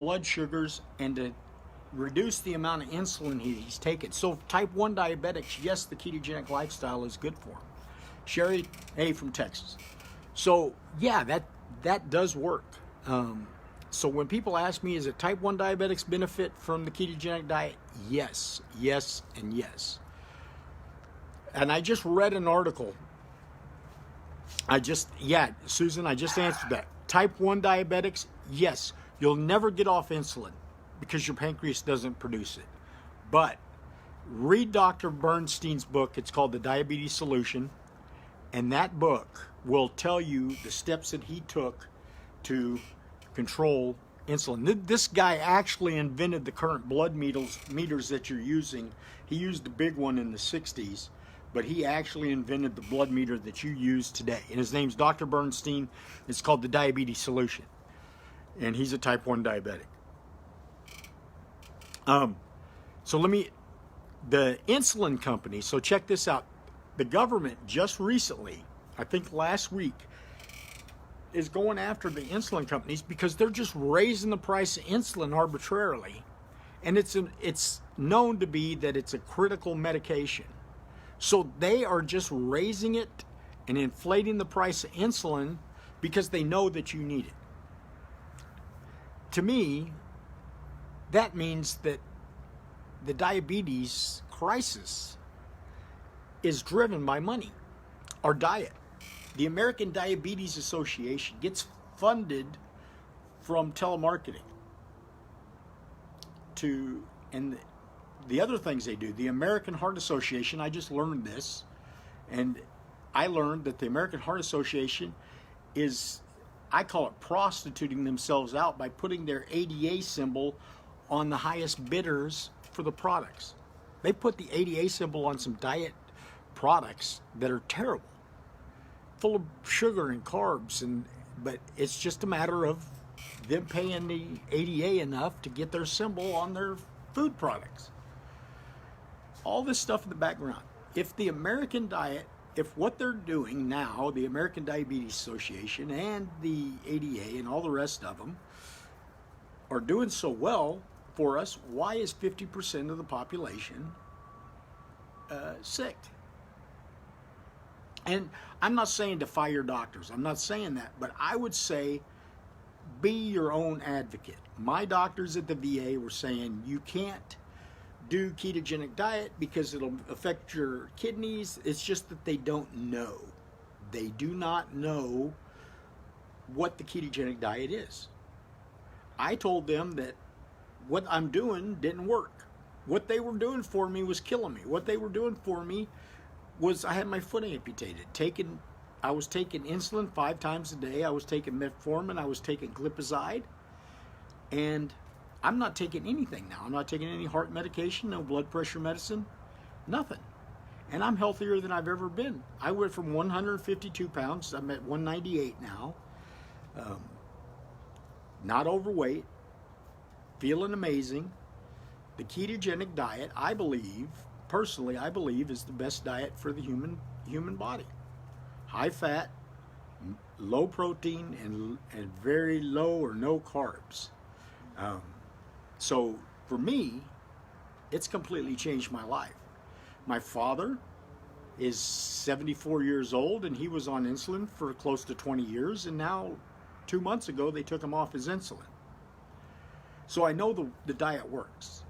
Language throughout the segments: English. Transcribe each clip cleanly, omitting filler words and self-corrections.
blood sugars and to reduce the amount of insulin he's taking. So type 1 diabetics, yes, the ketogenic lifestyle is good for them. Sherry A from Texas. So yeah, that does work. So when people ask me, is it type 1 diabetics benefit from the ketogenic diet? Yes, yes, and yes. And I just read an article. Susan, I just answered that. Type 1 diabetics, yes, you'll never get off insulin because your pancreas doesn't produce it. But read Dr. Bernstein's book. It's called The Diabetes Solution. And that book will tell you the steps that he took to control insulin. This guy actually invented the current blood meters that you're using. He used the big one in the 60s, but he actually invented the blood meter that you use today. And his name's Dr. Bernstein. It's called The Diabetes Solution. And he's a type 1 diabetic. The insulin company, so check this out. The government just recently, I think last week, is going after the insulin companies because they're just raising the price of insulin arbitrarily. And it's known to be that it's a critical medication. So they are just raising it and inflating the price of insulin because they know that you need it. To me, that means that the diabetes crisis is driven by money or diet. The American Diabetes Association gets funded from telemarketing and the other things they do. The American Heart Association, I just learned this, and I learned that the American Heart Association is, I call it prostituting themselves out by putting their ADA symbol on the highest bidders for the products. They put the ADA symbol on some diet products that are terrible, full of sugar and carbs, but it's just a matter of them paying the ADA enough to get their symbol on their food products. All this stuff in the background. If the American diet, if what they're doing now, the American Diabetes Association and the ADA and all the rest of them are doing so well for us, why is 50% of the population sick? And I'm not saying to fire doctors. I'm not saying that. But I would say be your own advocate. My doctors at the VA were saying you can't do ketogenic diet because it'll affect your kidneys. It's just that they don't know. They do not know what the ketogenic diet is. I told them that what I'm doing didn't work. What they were doing for me was killing me. What they were doing for me was I had my foot amputated. I was taking insulin 5 times a day. I was taking metformin. I was taking glipizide. And I'm not taking anything now. I'm not taking any heart medication, no blood pressure medicine, nothing. And I'm healthier than I've ever been. I went from 152 pounds. I'm at 198 now. Not overweight. Feeling amazing. The ketogenic diet, I believe, personally, I believe is the best diet for the human body. High fat, low protein, and very low or no carbs. So for me, it's completely changed my life. My father is 74 years old and he was on insulin for close to 20 years, and now 2 months ago they took him off his insulin. So I know the diet works.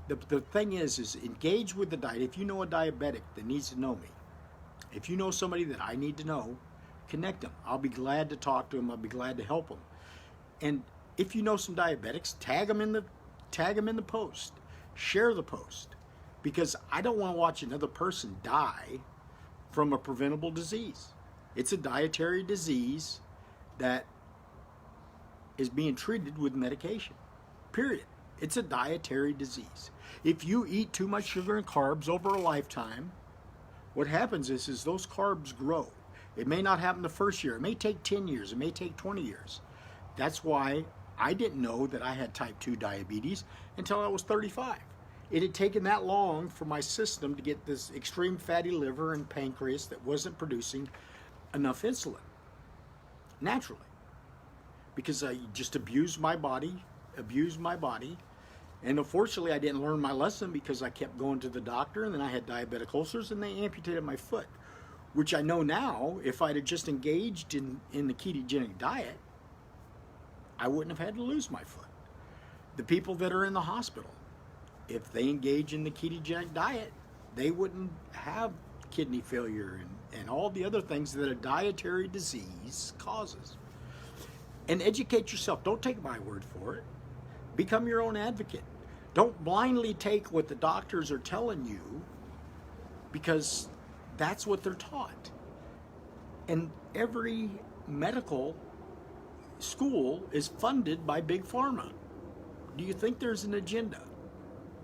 The thing is engage with the diet. If you know a diabetic that needs to know me, if you know somebody that I need to know, connect them. I'll be glad to talk to them. I'll be glad to help them. And if you know some diabetics, tag them in the post. Share the post. Because I don't want to watch another person die from a preventable disease. It's a dietary disease that is being treated with medication. Period. It's a dietary disease. If you eat too much sugar and carbs over a lifetime, what happens is those carbs grow. It may not happen the first year. It may take 10 years. It may take 20 years. That's why I didn't know that I had type 2 diabetes until I was 35. It had taken that long for my system to get this extreme fatty liver and pancreas that wasn't producing enough insulin naturally. Because I just abused my body abused my body. And unfortunately, I didn't learn my lesson because I kept going to the doctor, and then I had diabetic ulcers, and they amputated my foot, which I know now, if I'd have just engaged in the ketogenic diet, I wouldn't have had to lose my foot. The people that are in the hospital, if they engage in the ketogenic diet, they wouldn't have kidney failure and all the other things that a dietary disease causes. And educate yourself. Don't take my word for it. Become your own advocate. Don't blindly take what the doctors are telling you because that's what they're taught. And every medical school is funded by Big Pharma. Do you think there's an agenda?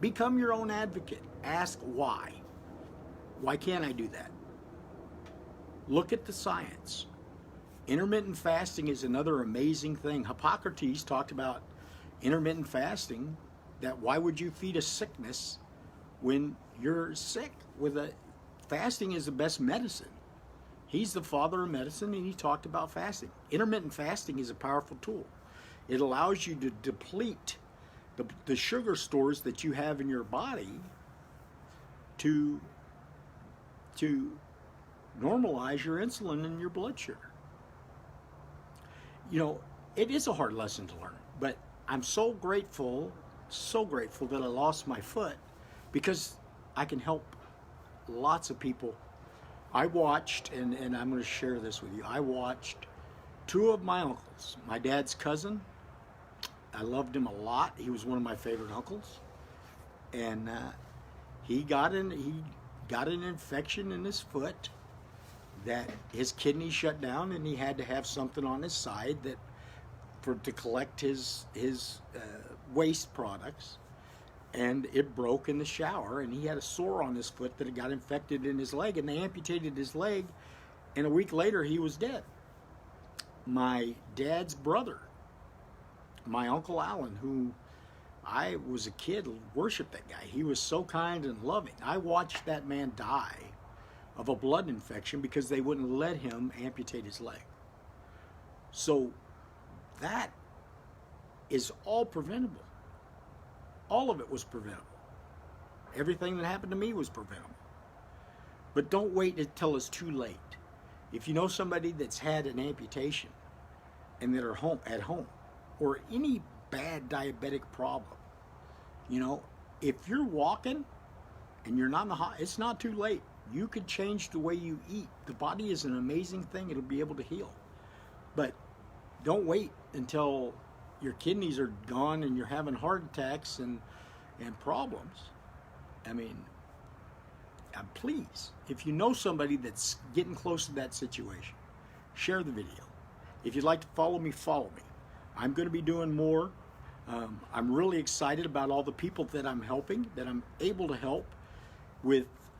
Become your own advocate. Ask why. Why can't I do that? Look at the science. Intermittent fasting is another amazing thing. Hippocrates talked about intermittent fasting, that why would you feed a sickness when you're sick? Fasting is the best medicine. He's the father of medicine, and he talked about fasting. Intermittent fasting is a powerful tool. It allows you to deplete the sugar stores that you have in your body to normalize your insulin and your blood sugar. You know, it is a hard lesson to learn, but I'm so grateful that I lost my foot because I can help lots of people. I watched, and I'm going to share this with you, I watched two of my uncles. My dad's cousin, I loved him a lot. He was one of my favorite uncles. And he got an infection in his foot that his kidney shut down, and he had to have something on his side to collect his waste products, and it broke in the shower, and he had a sore on his foot that had got infected in his leg, and they amputated his leg, and a week later he was dead. My dad's brother, my Uncle Alan, who I was a kid, worshiped that guy. He was so kind and loving. I watched that man die of a blood infection because they wouldn't let him amputate his leg. So that is all preventable. All of it was preventable. Everything that happened to me was preventable. But don't wait until it's too late. If you know somebody that's had an amputation and that are at home, or any bad diabetic problem, you know, if you're walking and you're not in the it's not too late. You could change the way you eat. The body is an amazing thing. It'll be able to heal. But don't wait until your kidneys are gone and you're having heart attacks and problems. I mean, please, if you know somebody that's getting close to that situation, share the video. If you'd like to follow me, follow me. I'm going to be doing more. I'm really excited about all the people that I'm helping, that I'm able to help.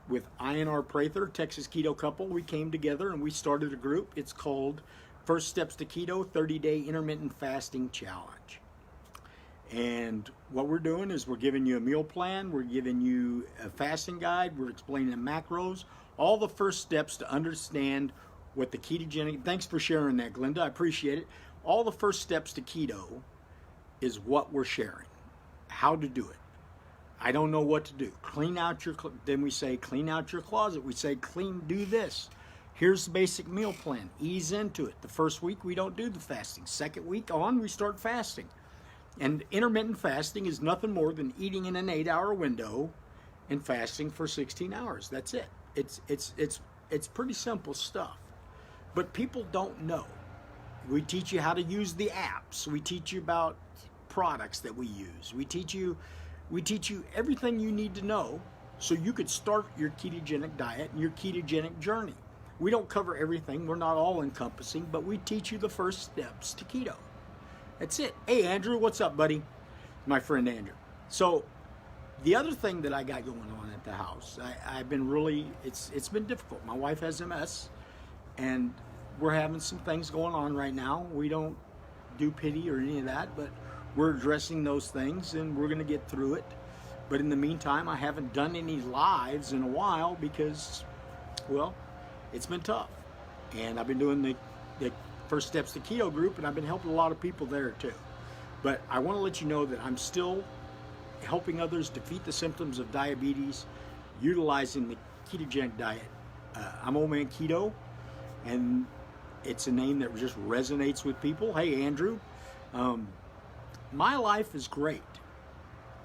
With INR Prather, Texas Keto Couple, we came together and we started a group. It's called First Steps to Keto 30-Day Intermittent Fasting Challenge. And what we're doing is we're giving you a meal plan, we're giving you a fasting guide, we're explaining the macros, all the first steps to understand what the ketogenic, thanks for sharing that, Glenda, I appreciate it. All the first steps to keto is what we're sharing, how to do it. I don't know what to do. Clean out your, then we say clean out your closet. We say do this. Here's the basic meal plan. Ease into it. The first week we don't do the fasting. Second week on we start fasting. And intermittent fasting is nothing more than eating in an 8-hour window and fasting for 16 hours. That's it. It's pretty simple stuff. But people don't know. We teach you how to use the apps. We teach you about products that we use. We teach you everything you need to know so you could start your ketogenic diet and your ketogenic journey. We don't cover everything. We're not all encompassing, but we teach you the first steps to keto. That's it. Hey, Andrew, what's up, buddy? My friend Andrew. So the other thing that I got going on at the house, I've been really, it's been difficult. My wife has MS, and we're having some things going on right now. We don't do pity or any of that, but we're addressing those things, and we're going to get through it. But in the meantime, I haven't done any lives in a while because, well, it's been tough. And I've been doing the First Steps to Keto group, and I've been helping a lot of people there too. But I want to let you know that I'm still helping others defeat the symptoms of diabetes utilizing the ketogenic diet. I'm Old Man Keto, and it's a name that just resonates with people. Hey, Andrew. My life is great.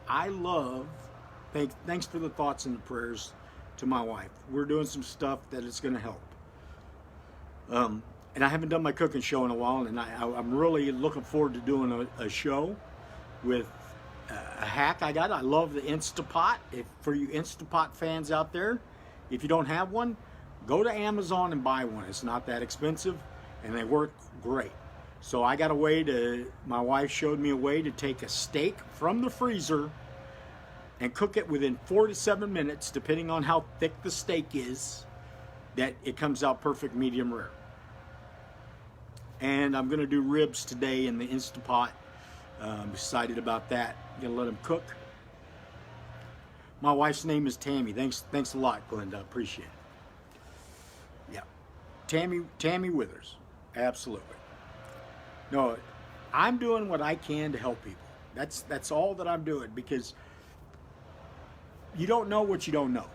I love, thanks for the thoughts and the prayers to my wife. We're doing some stuff that is going to help. And I haven't done my cooking show in a while, and I'm really looking forward to doing a show with a hack I got. I love the Instapot. For you Instapot fans out there, if you don't have one, go to Amazon and buy one. It's not that expensive, and they work great. So I got my wife showed me a way to take a steak from the freezer and cook it within 4 to 7 minutes, depending on how thick the steak is, that it comes out perfect medium rare. And I'm going to do ribs today in the Instapot. I'm excited about that. Going to let them cook. My wife's name is Tammy. Thanks a lot, Glenda. Appreciate it. Yeah, Tammy Withers. Absolutely. No, I'm doing what I can to help people. That's all that I'm doing, because you don't know what you don't know,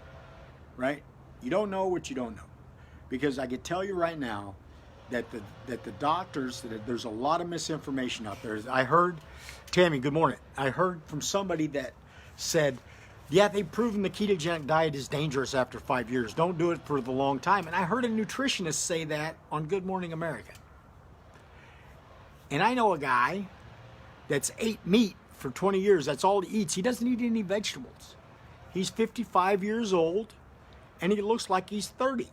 right? You don't know what you don't know. Because I can tell you right now that the doctors, that there's a lot of misinformation out there. I heard, Tammy, good morning. I heard from somebody that said, yeah, they've proven the ketogenic diet is dangerous after 5 years. Don't do it for the long time. And I heard a nutritionist say that on Good Morning America. And I know a guy that's ate meat for 20 years. That's all he eats. He doesn't eat any vegetables. He's 55 years old, and he looks like he's 30.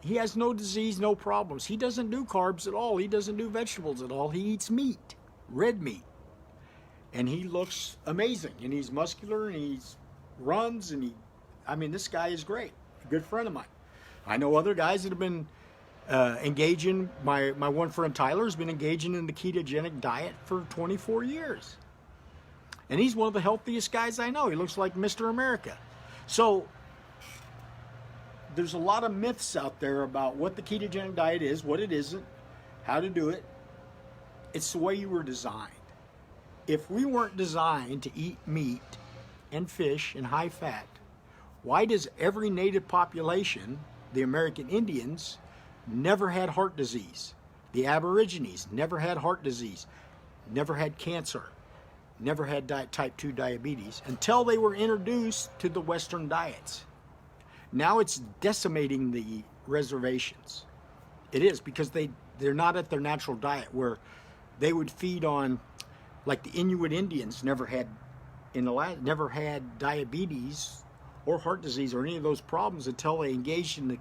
He has no disease, no problems. He doesn't do carbs at all. He doesn't do vegetables at all. He eats meat, red meat. And he looks amazing. And he's muscular, and he runs, and this guy is great. A good friend of mine. I know other guys that have been engaging, my one friend Tyler has been engaging in the ketogenic diet for 24 years. And he's one of the healthiest guys I know. He looks like Mr. America. So there's a lot of myths out there about what the ketogenic diet is, what it isn't, how to do it. It's the way you were designed. If we weren't designed to eat meat and fish and high fat, why does every native population, the American Indians, never had heart disease? The Aborigines never had heart disease, never had cancer, never had type 2 diabetes until they were introduced to the Western diets. Now it's decimating the reservations. It is, because they're not at their natural diet, where they would feed on, like the Inuit Indians never had diabetes or heart disease or any of those problems until they engaged in the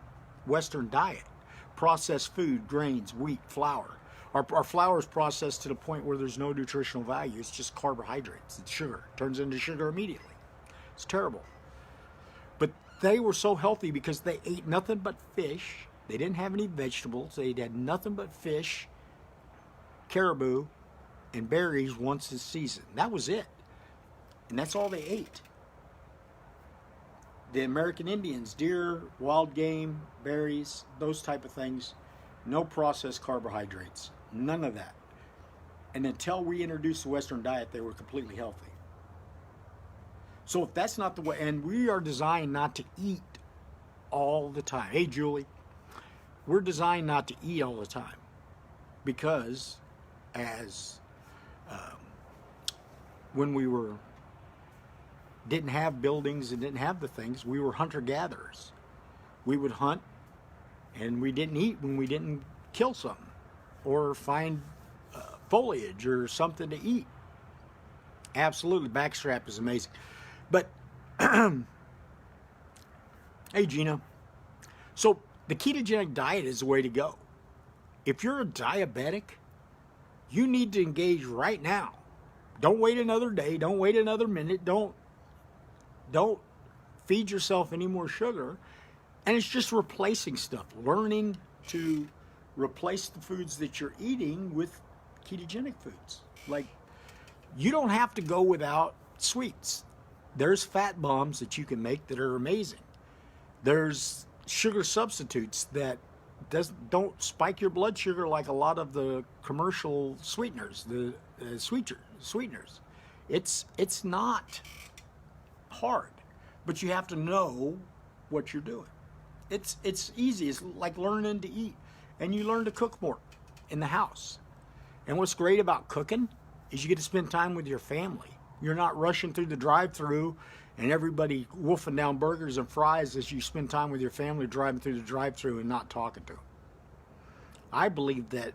Western diet. Processed food, grains, wheat, flour. Our flour is processed to the point where there's no nutritional value. It's just carbohydrates. It's sugar. It turns into sugar immediately. It's terrible. But they were so healthy because they ate nothing but fish. They didn't have any vegetables. They had nothing but fish, caribou, and berries once a season. That was it. And that's all they ate. The American Indians, deer, wild game, berries, those type of things, no processed carbohydrates, none of that. And until we introduced the Western diet, they were completely healthy. So if that's not the way, and we are designed not to eat all the time. Hey, Julie, we're designed not to eat all the time, because when we didn't have buildings and didn't have the things, we were hunter-gatherers. We would hunt, and we didn't eat when we didn't kill something or find foliage or something to eat. Absolutely, backstrap is amazing. But, hey, Gina. So the ketogenic diet is the way to go. If you're a diabetic, you need to engage right now. Don't wait another day. Don't wait another minute. Don't feed yourself any more sugar. And it's just replacing stuff. Learning to replace the foods that you're eating with ketogenic foods. Like, you don't have to go without sweets. There's fat bombs that you can make that are amazing. There's sugar substitutes that don't spike your blood sugar like a lot of the commercial sweeteners. sweeteners. It's not hard, but you have to know what you're doing. It's easy. It's like learning to eat, and you learn to cook more in the house. And what's great about cooking is you get to spend time with your family. You're not rushing through the drive-through and everybody wolfing down burgers and fries as you spend time with your family driving through the drive-through and not talking to them. I believe that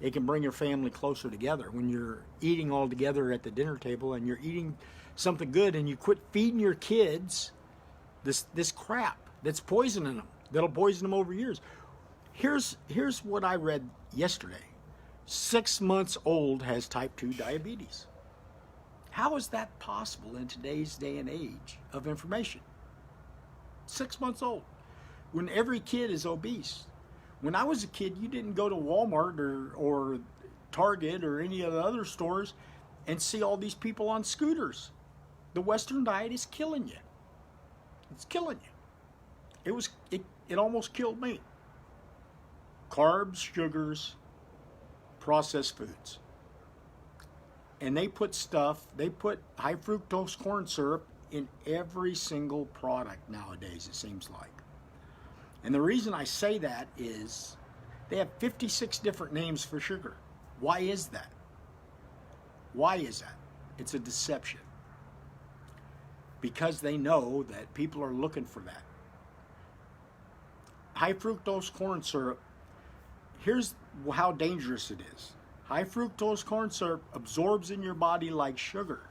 it can bring your family closer together when you're eating all together at the dinner table and you're eating something good, and you quit feeding your kids this crap that's poisoning them, that'll poison them over years. Here's what I read yesterday. 6 months old has type 2 diabetes. How is that possible in today's day and age of information? 6 months old, when every kid is obese. When I was a kid, you didn't go to Walmart or Target or any of the other stores and see all these people on scooters. The Western diet is killing you. It's killing you. It almost killed me. Carbs, sugars, processed foods. And they put high fructose corn syrup in every single product nowadays, it seems like. And the reason I say that is they have 56 different names for sugar. Why is that? Why is that? It's a deception. Because they know that people are looking for that. High fructose corn syrup, here's how dangerous it is. High fructose corn syrup absorbs in your body like sugar,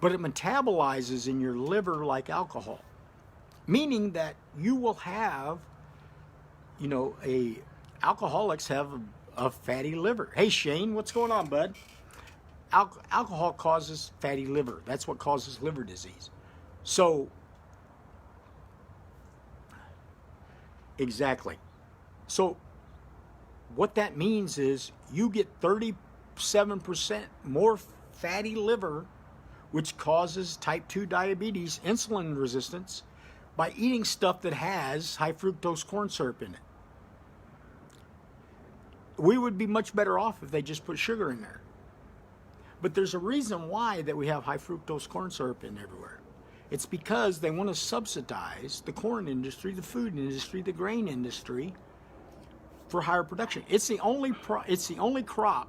but it metabolizes in your liver like alcohol. Meaning that you will have, alcoholics have a fatty liver. Hey Shane, what's going on, bud? Alcohol causes fatty liver. That's what causes liver disease. So, exactly. So, what that means is you get 37% more fatty liver, which causes type 2 diabetes, insulin resistance, by eating stuff that has high fructose corn syrup in it. We would be much better off if they just put sugar in there. But there's a reason why that we have high fructose corn syrup in everywhere. It's because they want to subsidize the corn industry, the food industry, the grain industry for higher production. It's the only crop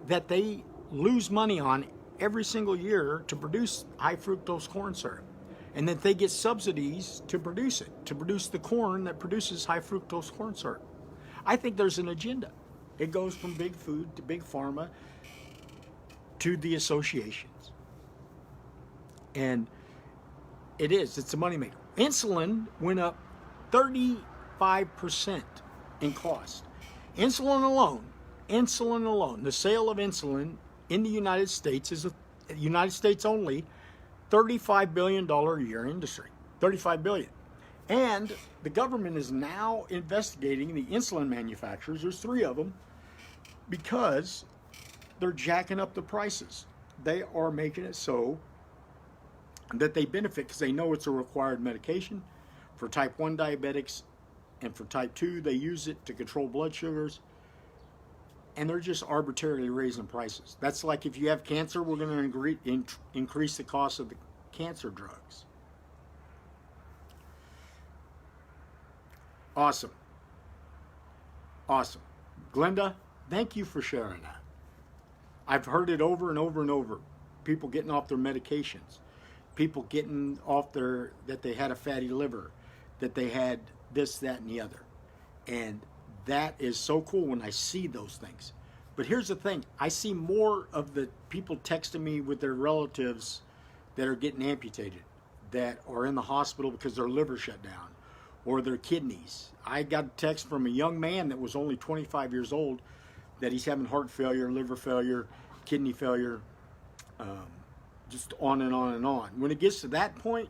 that they lose money on every single year to produce high fructose corn syrup. And that they get subsidies to produce it, to produce the corn that produces high fructose corn syrup. I think there's an agenda. It goes from big food to big pharma to the associations. And it's a moneymaker. Insulin went up 35% in cost. Insulin alone, the sale of insulin in the United States is United States only, $35 billion a year industry. $35 billion. And the government is now investigating the insulin manufacturers, there's 3 of them, because they're jacking up the prices. They are making it so that they benefit because they know it's a required medication for type 1 diabetics, and for type 2 they use it to control blood sugars, and they're just arbitrarily raising prices. That's like if you have cancer, we're going to increase the cost of the cancer drugs. Awesome. Glenda, thank you for sharing that. I've heard it over and over and over. People getting off their medications. People getting off that they had a fatty liver, that they had this, that, and the other. And that is so cool when I see those things. But here's the thing. I see more of the people texting me with their relatives that are getting amputated, that are in the hospital because their liver shut down, or their kidneys. I got a text from a young man that was only 25 years old that he's having heart failure, liver failure, kidney failure, just on and on and on. When it gets to that point,